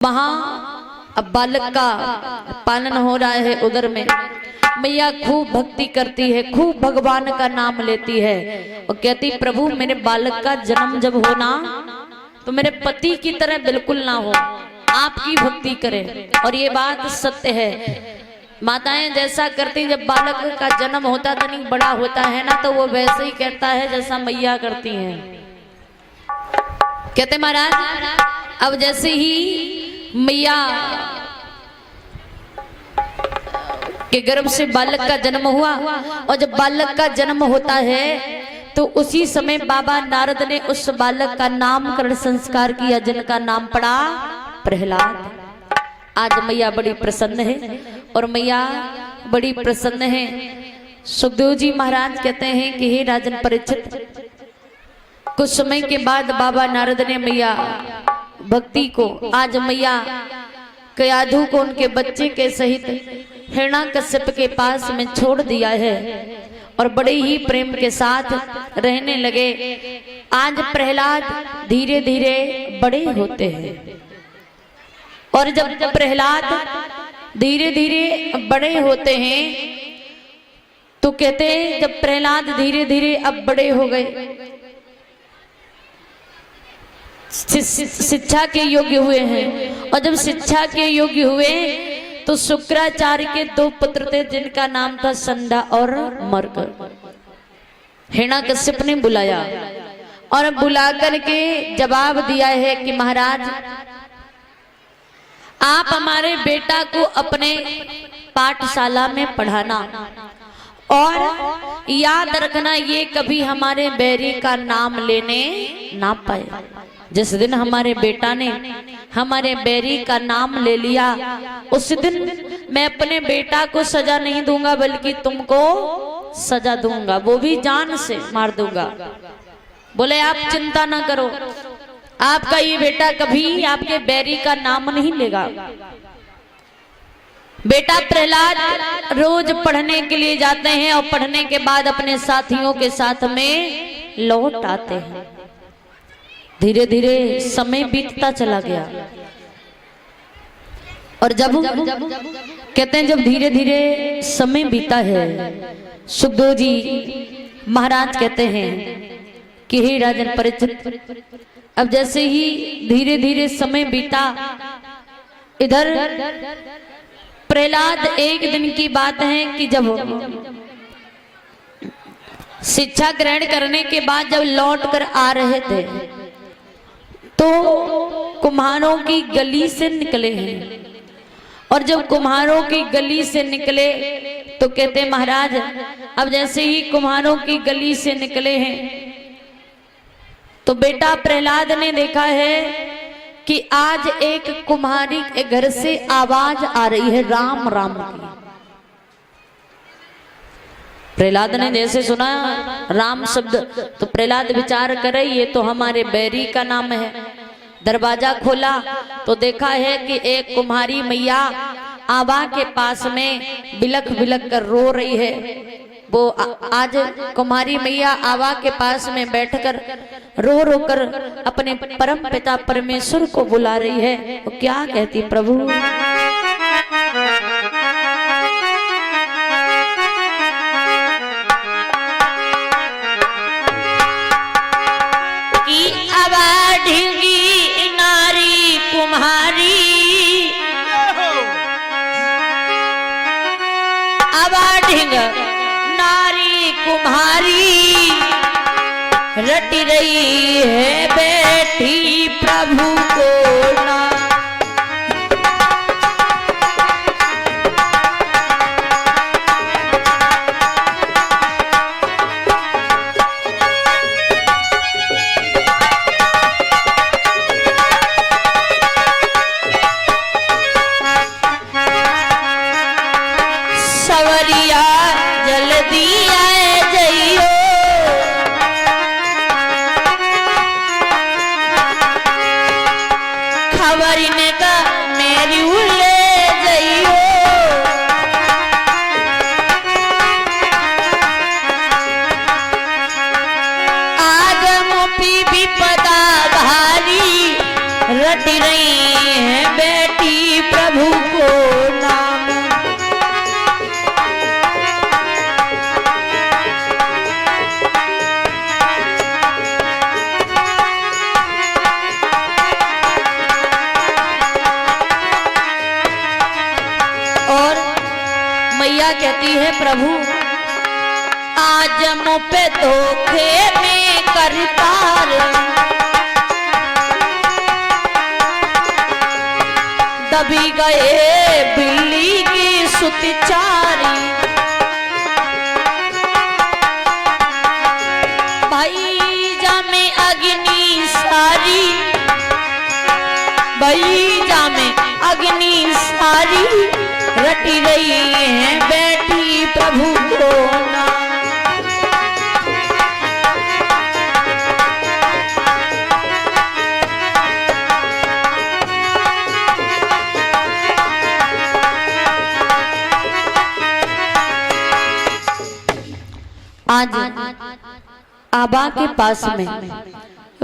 वहां अब बालक का पालन हो रहा है उधर में। मैया खूब भक्ति करती है, खूब भगवान का नाम लेती है और कहती प्रभु मेरे बालक का जन्म जब होना तो मेरे पति की तरह बिल्कुल ना हो, आपकी भक्ति करे। और ये बात सत्य है। माताएं जैसा करती, जब बालक का जन्म होता तनिक बड़ा होता है ना तो वो वैसे ही कहता है जैसा मैया करती हैं। कहते महाराज अब जैसे ही मैया के गर्भ से बालक का जन्म हुआ और जब बालक का जन्म होता है तो उसी समय बाबा नारद ने उस बालक का नामकरण संस्कार किया जिनका नाम पड़ा प्रहलाद। आज मैया बड़ी प्रसन्न है और मैया बड़ी प्रसन्न है। सुखदेव जी महाराज कहते हैं कि हे राजन परीक्षित, कुछ समय के बाद बाबा नारद ने मैया भक्ति को, आज मैया कयाधु को उनके बच्चे के सहित हिरण्याकश्यप के पास में छोड़ दिया है और बड़े ही प्रेम के साथ रहने लगे। आज प्रहलाद धीरे धीरे बड़े होते हैं और जब प्रहलाद धीरे धीरे बड़े होते हैं तो कहते हैं जब प्रहलाद धीरे धीरे अब बड़े हो गए, शिक्षा के योग्य हुए हैं और जब शिक्षा के योग्य हुए तो शुक्राचार्य के 2 पुत्र थे जिनका नाम था संधा और मर्क। हिरण्याकश्यप ने बुलाया और बुला करके जवाब दिया है कि महाराज आप हमारे बेटा को अपने पाठशाला में पढ़ाना और याद रखना ये कभी हमारे बैरी का नाम लेने ना पाए। जिस दिन हमारे बेटा ने हमारे बैरी का नाम ले लिया उस दिन मैं अपने बेटा को सजा नहीं दूंगा बल्कि तुमको सजा दूंगा, वो भी जान से मार दूंगा। बोले आप चिंता ना करो, आपका ये बेटा कभी आपके बैरी का नाम नहीं लेगा। बेटा प्रहलाद रोज पढ़ने के लिए जाते हैं और पढ़ने के बाद अपने साथियों के साथ में लौट आते हैं। धीरे धीरे समय बीतता चला गया और जब कहते हैं जब धीरे धीरे समय बीता है, सुखदेव जी महाराज कहते हैं कि हे राजन परीक्षित, अब जैसे ही धीरे धीरे समय बीता, इधर प्रहलाद एक दिन की बात है कि जब शिक्षा ग्रहण करने के बाद जब लौट कर आ रहे थे तो कुम्हारों की गली से निकले हैं और जब कुम्हारों की गली से निकले तो कहते महाराज अब जैसे ही कुम्हारों की गली से निकले हैं तो बेटा प्रहलाद ने देखा है कि आज एक कुम्हारी के घर से आवाज आ रही है राम राम की। प्रहलाद ने जैसे सुना राम शब्द तो प्रहलाद विचार करे ये तो हमारे बैरी का नाम है। दरवाजा खोला तो देखा है कि एक कुम्हारी मैया आबा के पास में बिलख बिलख कर रो रही है। वो आज कुम्हारी मैया आबा के पास में बैठकर रो रो कर अपने परम पिता परमेश्वर को बुला रही है। वो क्या कहती प्रभु, नारी कुम्हारी रट रही है बैठी प्रभु को ना। सवरिया जल्दी आए जइयो, मैया कहती है प्रभु आज मुँह पे धोखे में करतार, दबी गए बिल्ली की सुतिचारी। भाई जामे अग्नि सारी, भाई जामे अग्नि सारी, रटी रही है बैठी प्रभु को ना। आज आबा के पास में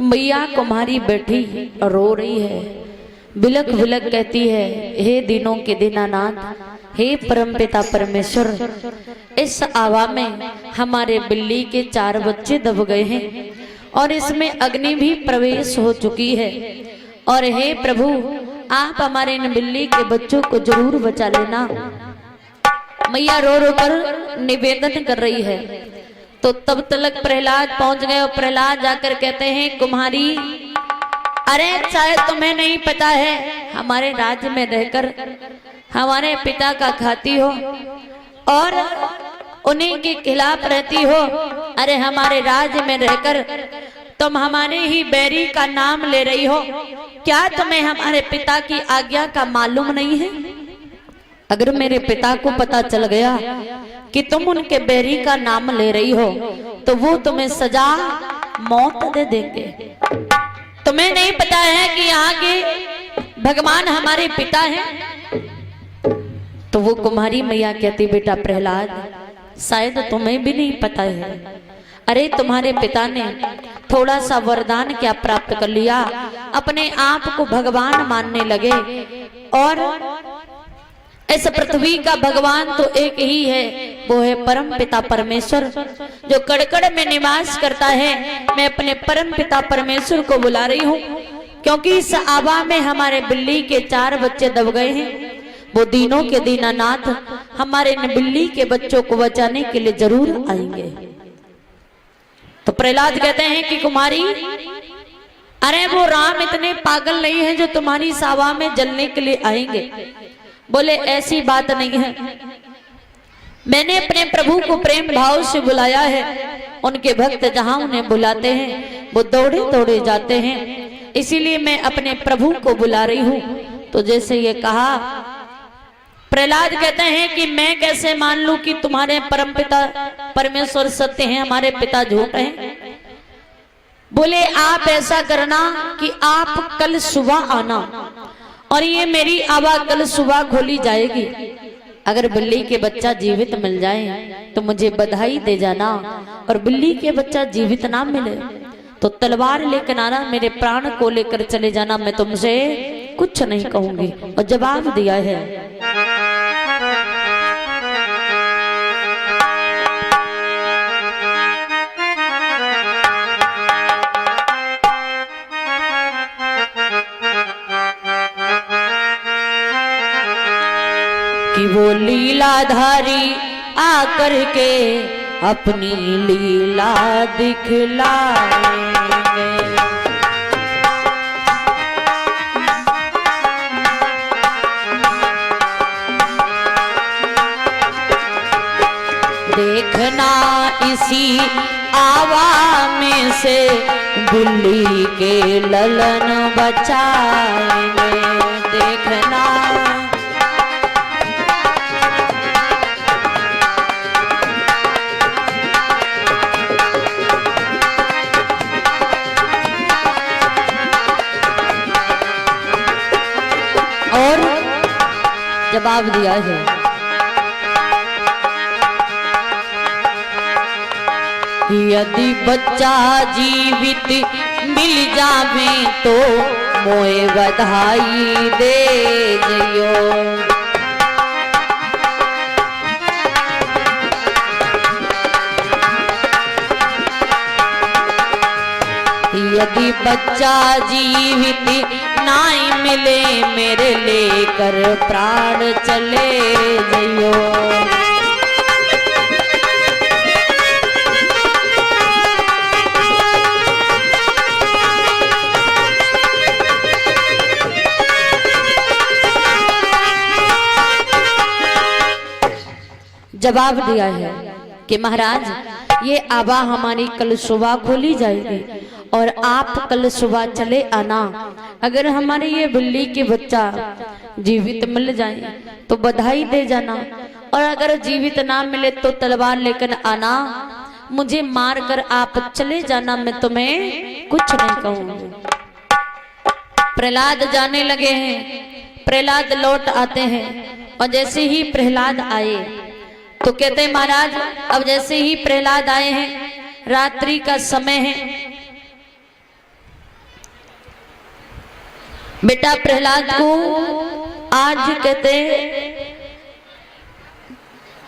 मैया कुमारी बैठी रो रही है, बिलक बिलक कहती है हे दिनों के दीनानाथ, हे परमपिता परमेश्वर, इस आवा में हमारे बिल्ली के 4 बच्चे दब गए हैं और इसमें अग्नि भी प्रवेश हो चुकी है। और हे प्रभु आप हमारे इन बिल्ली के बच्चों को जरूर बचा लेना। मैया रो रो कर निवेदन कर रही है। तो तब तक प्रहलाद पहुंच गए और प्रहलाद जाकर कहते हैं कुम्हारी, अरे शायद तुम्हें नहीं पता है, हमारे राज्य में रहकर हमारे पिता का खाती हो और उन्हीं के खिलाफ रहती हो। अरे हमारे राज्य में रहकर तुम हमारे ही बैरी का नाम ले रही हो, क्या तुम्हें हमारे पिता की आज्ञा का मालूम नहीं है? अगर मेरे पिता को पता चल गया कि तुम उनके बैरी का नाम ले रही हो तो वो तुम्हें सजा मौत दे देंगे। तुम्हें नहीं पता है कि यहाँ के भगवान हमारे पिता हैं? तो वो कुमारी मैया कहती बेटा प्रहलाद, शायद तुम्हें भी नहीं पता है। अरे तुम्हारे पिता ने थोड़ा सा वरदान क्या प्राप्त कर लिया, अपने आप को भगवान मानने लगे और इस पृथ्वी का भगवान तो एक ही है, वो है परम पिता परमेश्वर जो कड़कड़ में निवास करता है। मैं अपने परम पिता परमेश्वर को बुला रही हूँ क्योंकि इस आबा में हमारे बिल्ली के 4 बच्चे दब गए हैं। वो दीनों के दीनानाथ हमारे इन बिल्ली के बच्चों को बचाने के लिए जरूर आएंगे। तो प्रहलाद कहते हैं कि कुमारी, अरे वो राम इतने पागल नहीं है जो तुम्हारी सावा में जलने के लिए आएंगे। बोले ऐसी बात नहीं है, मैंने अपने प्रभु को प्रेम भाव से बुलाया है। उनके भक्त जहां उन्हें बुलाते हैं वो दौड़े दौड़े जाते हैं, इसीलिए मैं अपने प्रभु को बुला रही हूं। तो जैसे ये कहा, प्रहलाद कहते हैं कि मैं कैसे मान लूं कि तुम्हारे परमपिता परमेश्वर सत्य हैं, हमारे पिता झूठ हैं? बोले आप ऐसा करना कि आप कल सुबह आना और ये मेरी आवा कल सुबह खोली जाएगी। अगर बिल्ली के बच्चा जीवित मिल जाए तो मुझे बधाई दे जाना, और बिल्ली के बच्चा जीवित ना मिले तो तलवार लेकर आना, मेरे प्राण को लेकर चले जाना, मैं तुमसे कुछ नहीं कहूंगी। और जवाब दिया है। कि वो लीलाधारी आकर के अपनी लीला दिखलाएंगे। देखना इसी आवा में से बिल्ली के ललन बचाएंगे। देखना जवाब दिया है। यदि बच्चा जीवित मिल जावे तो मोए बधाई दे जइयो। यदि बच्चा जीवित नाई मिले मेरे लेकर प्राण चले जइयो। जवाब दिया है कि महाराज ये आबा हमारी कल सुबह खोली जाएगी और आप कल सुबह चले आना। अगर हमारे ये बिल्ली के बच्चा जीवित मिल जाए तो बधाई दे जाना, और अगर जीवित ना मिले तो तलवार लेकर आना, मुझे मार कर आप चले जाना, मैं तुम्हें कुछ नहीं कहूंगी। प्रहलाद जाने लगे हैं। प्रहलाद लौट आते हैं और जैसे ही प्रहलाद आए तो कहते हैं महाराज अब जैसे ही प्रहलाद आए हैं, रात्रि का समय है, बेटा प्रहलाद को आज कहते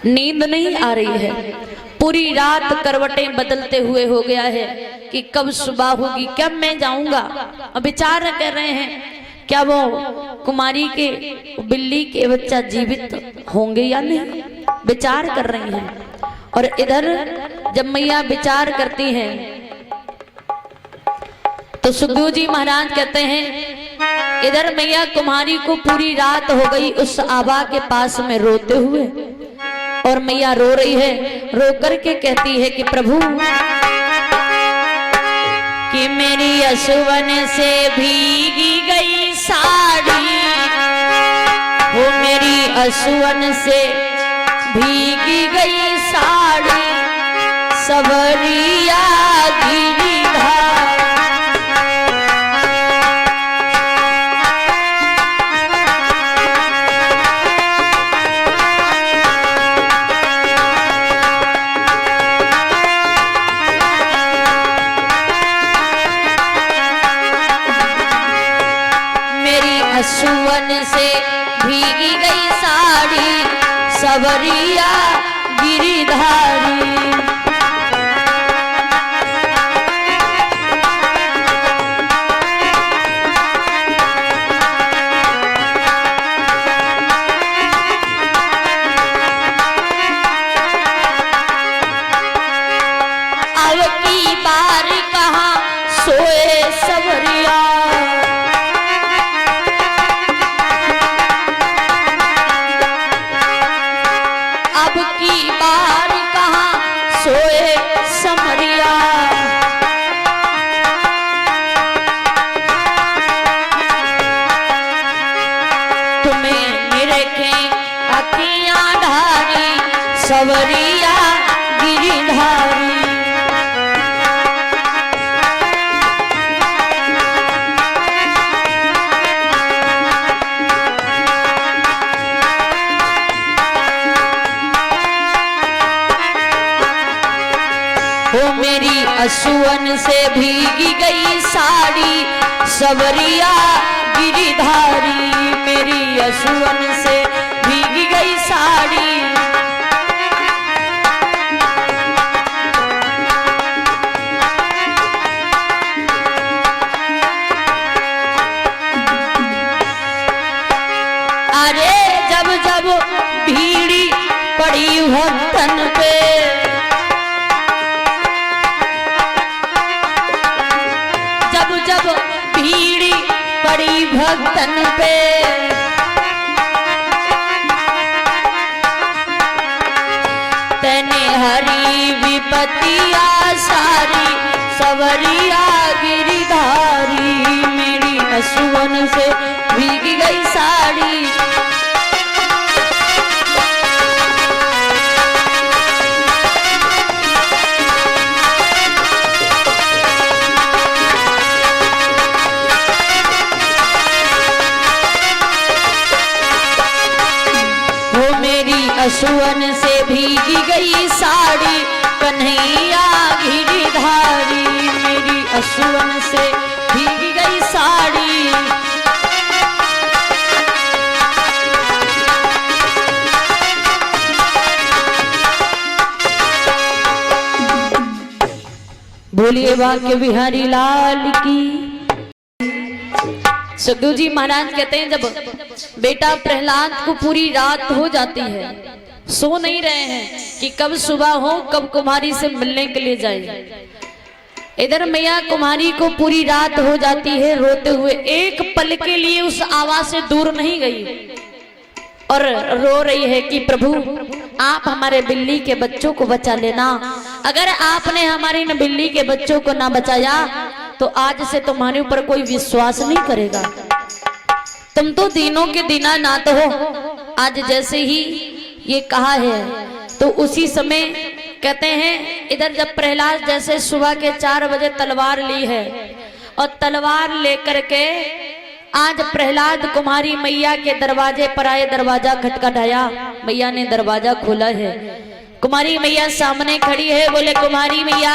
नींद नहीं आ रही है, पूरी रात करवटें बदलते हुए हो गया है कि कब सुबह होगी, कब मैं जाऊंगा। अब विचार कर रहे हैं क्या वो कुमारी के बिल्ली के बच्चा जीवित होंगे या नहीं, विचार कर रही हैं। और इधर जब मैया विचार करती हैं तो सुखदेव जी महाराज कहते हैं इधर मैया कुमारी को पूरी रात हो गई उस आबा के पास में रोते हुए, और मैया रो रही है, रो करके कहती है कि प्रभु कि मेरी असुवन से भीगी गई साड़ी, वो मेरी असुवन से भीगी गई साड़ी, सवरिया गिरिधार। असुवन से भीगी गई साड़ी, सवरिया गिरिधारी। अब की बार कहाँ सोए सवरिया, की बार कहाँ सोए समरिया। तुम्हें निरखें अखियां ढारी, सवरिया गिरिधारी। वो मेरी असुवन से भीगी गई साड़ी, सवरिया गिरिधारी। मेरी असुवन से भीगी गई साड़ी, अरे जब जब भीड़ी पड़ी भक्तन पे, जब भीड़ी पड़ी भक्तन पे, तने हरी विपत्तिया सारी, सवरिया गिरिधारी। मेरी असुवन से भीगी गई साड़ी, असुवन से भीगी गई साड़ी, कन्हैया गिरिधारी। मेरी असुवन से भीगी गई साड़ी, बोलिए वाक्य बिहारी लाल की। सुखदेव जी महाराज कहते हैं जब बेटा प्रहलाद को पूरी रात हो जाती है, सो नहीं रहे हैं कि कब सुबह हो, कब कुमारी से मिलने के लिए जाए। इधर मैया कुमारी को पूरी रात हो जाती है रोते हुए, एक पल के लिए उस आवाज से दूर नहीं गई। और रो रही है कि प्रभु आप हमारे बिल्ली के बच्चों को बचा लेना। अगर आपने हमारी इन बिल्ली के बच्चों को ना बचाया तो आज से तुम्हारे ऊपर कोई विश्वास नहीं करेगा। तुम तो दीनों के दीनानाथ हो। आज जैसे ही ये कहा है तो उसी समय कहते हैं इधर जब प्रहलाद जैसे सुबह के 4 बजे तलवार ली है और तलवार लेकर के आज प्रहलाद कुमारी मैया के दरवाजे पर आए, दरवाजा खटखटाया, मैया ने दरवाजा खोला है। कुमारी मैया सामने खड़ी है, बोले कुमारी मैया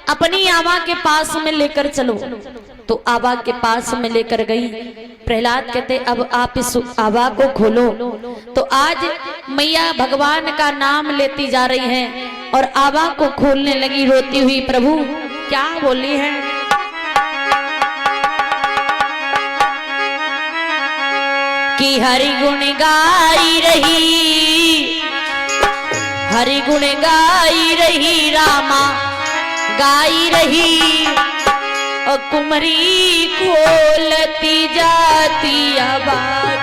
अपनी आवा के पास में लेकर चलो। तो आवा के पास में लेकर गई। प्रहलाद कहते अब आप इस आवा को खोलो। तो आज मैया भगवान का नाम लेती जा रही है और आवा को खोलने लगी रोती हुई। प्रभु क्या बोली है? कि हरि गुण गाई रही, हरि गुण गाई रही, रामा गाई रही, और कुमरी खोलती जाती आवा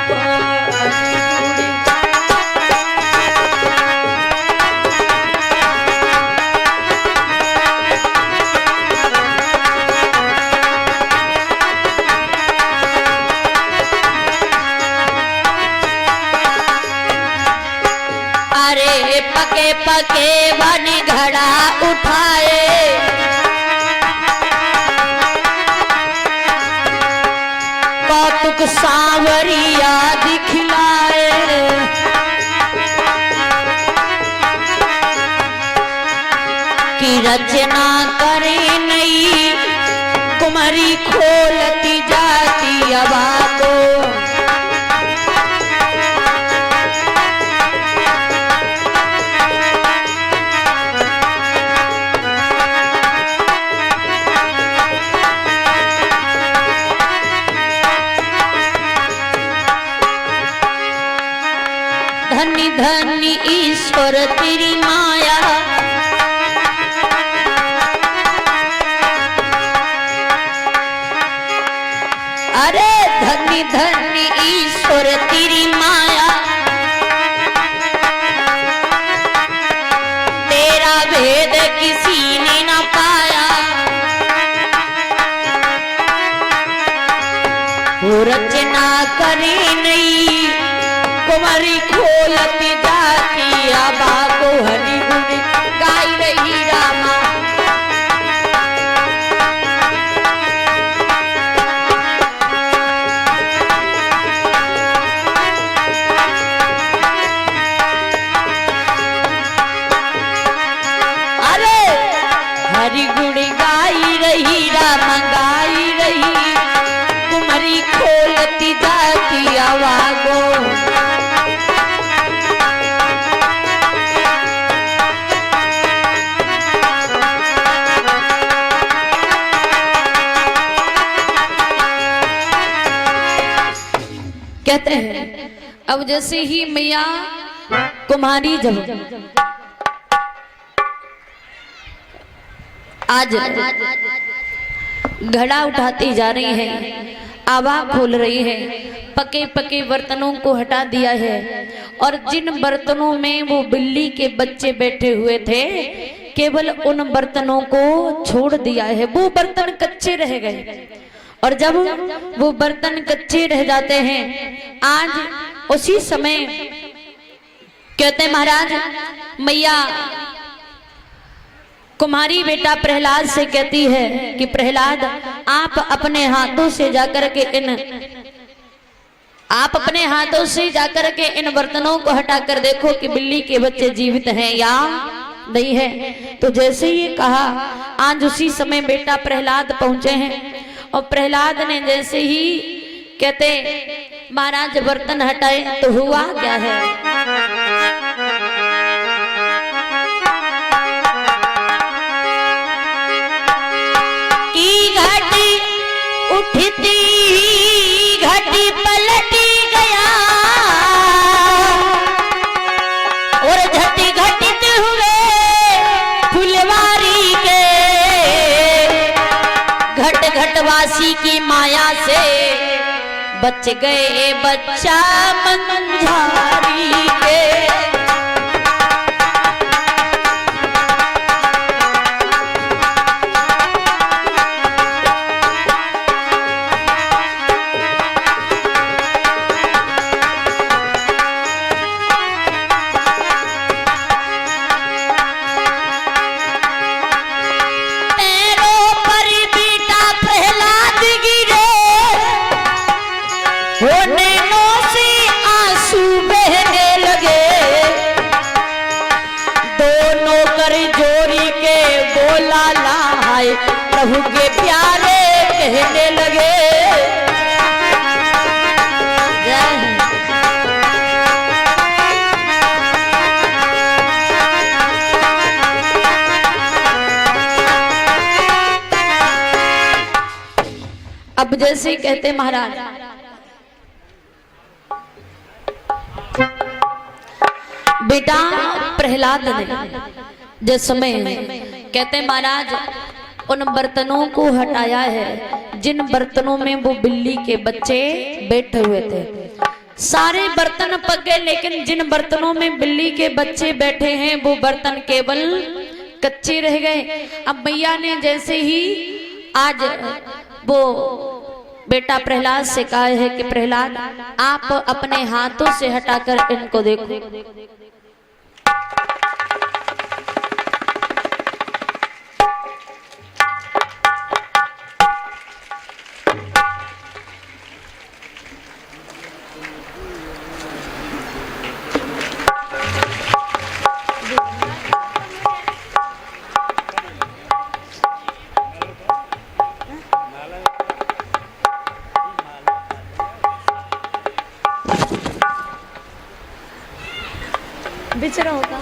को। अरे पके पके बन घड़ा उठाए, कौतुक सांवरिया दिखलाए, कि रचना करे नई, कुमारी खोलती जाती आवा को। धन्य धन्य ईश्वर तेरी माया, अरे धन्य धन्य ईश्वर तेरी माया, तेरा भेद किसी ने ना पाया। वो रचना करे नहीं, कुमारी खोलती जाती आवा को, हरि गुण गाई रही, रामा। अरे हरि गुण गाई रही, रामा गाई रही, कुमारी खोलती जाती आवा को। कहते हैं अब जैसे ही मैया कुमारी जब आज घड़ा उठाती जा रही है, आवा खोल रही है, पके पके बर्तनों को हटा दिया है और जिन बर्तनों में वो बिल्ली के बच्चे बैठे हुए थे केवल उन बर्तनों को छोड़ दिया है। वो बर्तन कच्चे रह गए और जब वो बर्तन कच्चे रह जाते हैं आज उसी समय कहते महाराज मैया कुमारी बेटा प्रहलाद से कहती है कि प्रहलाद आप अपने हाथों से जाकर के इन बर्तनों को हटाकर देखो कि बिल्ली के बच्चे जीवित हैं या नहीं है। तो जैसे ही कहा आज उसी समय बेटा प्रहलाद पहुंचे हैं और प्रहलाद ने जैसे ही कहते महाराज बर्तन हटाए तो हुआ क्या है? की घटी उठती घटी पलटी गया और झटी घटित हुए फुलवारी के घट घटवासी की माया से बच गए बच्चा मंझारी के। प्रभु के प्यारे कहने लगे। अब जैसे कहते महाराज, बेटा प्रहलाद ने जिस समय कहते महाराज उन बर्तनों को हटाया है जिन बर्तनों में वो बिल्ली के बच्चे बैठे हुए थे। सारे बर्तन पक गए, लेकिन जिन बर्तनों में बिल्ली के बच्चे बैठे हैं वो बर्तन केवल कच्चे रह गए। अब मैया ने जैसे ही आज वो बेटा प्रहलाद से कहा है कि प्रहलाद आप अपने हाथों से हटाकर इनको देखो। बिचरा होगा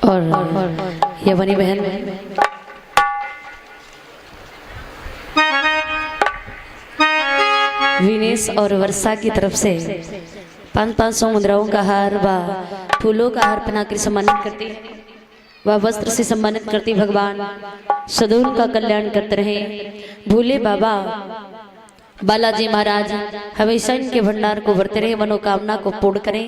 और ये बनी बहन विनेश और वर्षा की तरफ से 500 मुद्राओं का हार व फूलों का हार पहनाकर सम्मानित करती व वस्त्र से सम्मानित करती। भगवान सदूर का कल्याण करते रहे। भूले बाबा बालाजी महाराज हमेशा इनके भंडार को भरते रहे, मनोकामना को पूर्ण करें।